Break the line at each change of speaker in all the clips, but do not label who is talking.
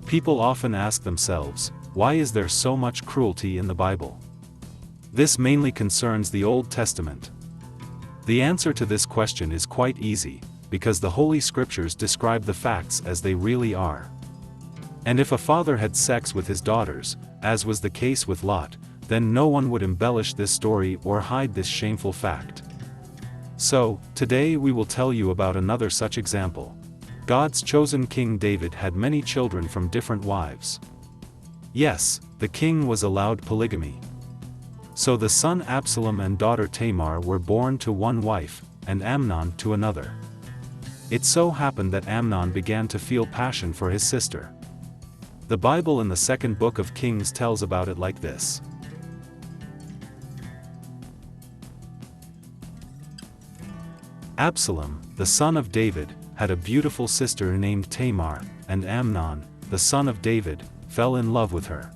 People often ask themselves, why is there so much cruelty in the Bible? This mainly concerns the Old Testament. The answer to this question is quite easy, because the Holy Scriptures describe the facts as they really are. And if a father had sex with his daughters, as was the case with Lot, then no one would embellish this story or hide this shameful fact. So, today we will tell you about another such example. God's chosen King David had many children from different wives. Yes, the king was allowed polygamy. So the son Absalom and daughter Tamar were born to one wife, and Amnon to another. It so happened that Amnon began to feel passion for his sister. The Bible in the second book of Kings tells about it like this. Absalom, the son of David, had a beautiful sister named Tamar, and Amnon, the son of David, fell in love with her.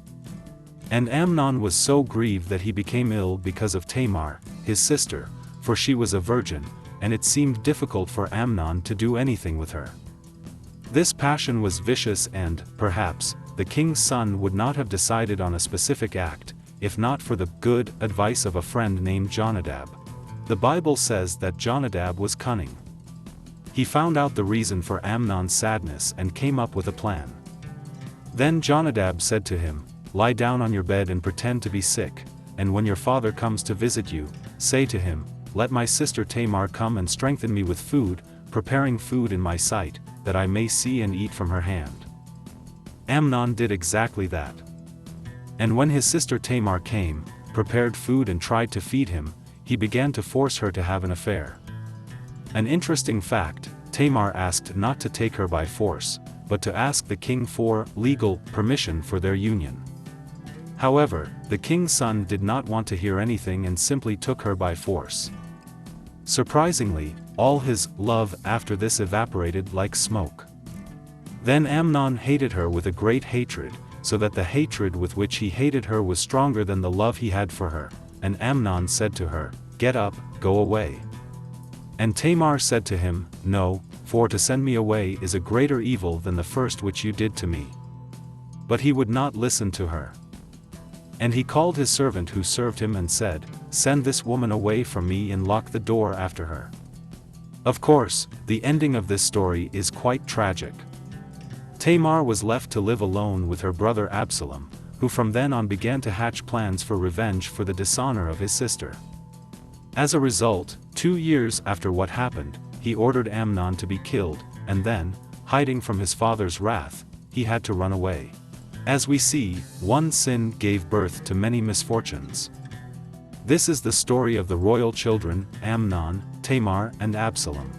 And Amnon was so grieved that he became ill because of Tamar, his sister, for she was a virgin, and it seemed difficult for Amnon to do anything with her. This passion was vicious and, perhaps, the king's son would not have decided on a specific act, if not for the good advice of a friend named Jonadab. The Bible says that Jonadab was cunning. He found out the reason for Amnon's sadness and came up with a plan. Then Jonadab said to him, "Lie down on your bed and pretend to be sick, and when your father comes to visit you, say to him, 'Let my sister Tamar come and strengthen me with food, preparing food in my sight, that I may see and eat from her hand.'" Amnon did exactly that. And when his sister Tamar came, prepared food and tried to feed him, he began to force her to have an affair. An interesting fact, Tamar asked not to take her by force, but to ask the king for legal permission for their union. However, the king's son did not want to hear anything and simply took her by force. Surprisingly, all his love after this evaporated like smoke. Then Amnon hated her with a great hatred, so that the hatred with which he hated her was stronger than the love he had for her, and Amnon said to her, "Get up, go away." And Tamar said to him, "No, for to send me away is a greater evil than the first which you did to me." But he would not listen to her. And he called his servant who served him and said, "Send this woman away from me and lock the door after her." Of course, the ending of this story is quite tragic. Tamar was left to live alone with her brother Absalom, who from then on began to hatch plans for revenge for the dishonor of his sister. As a result, 2 years after what happened, he ordered Amnon to be killed, and then, hiding from his father's wrath, he had to run away. As we see, one sin gave birth to many misfortunes. This is the story of the royal children, Amnon, Tamar, and Absalom.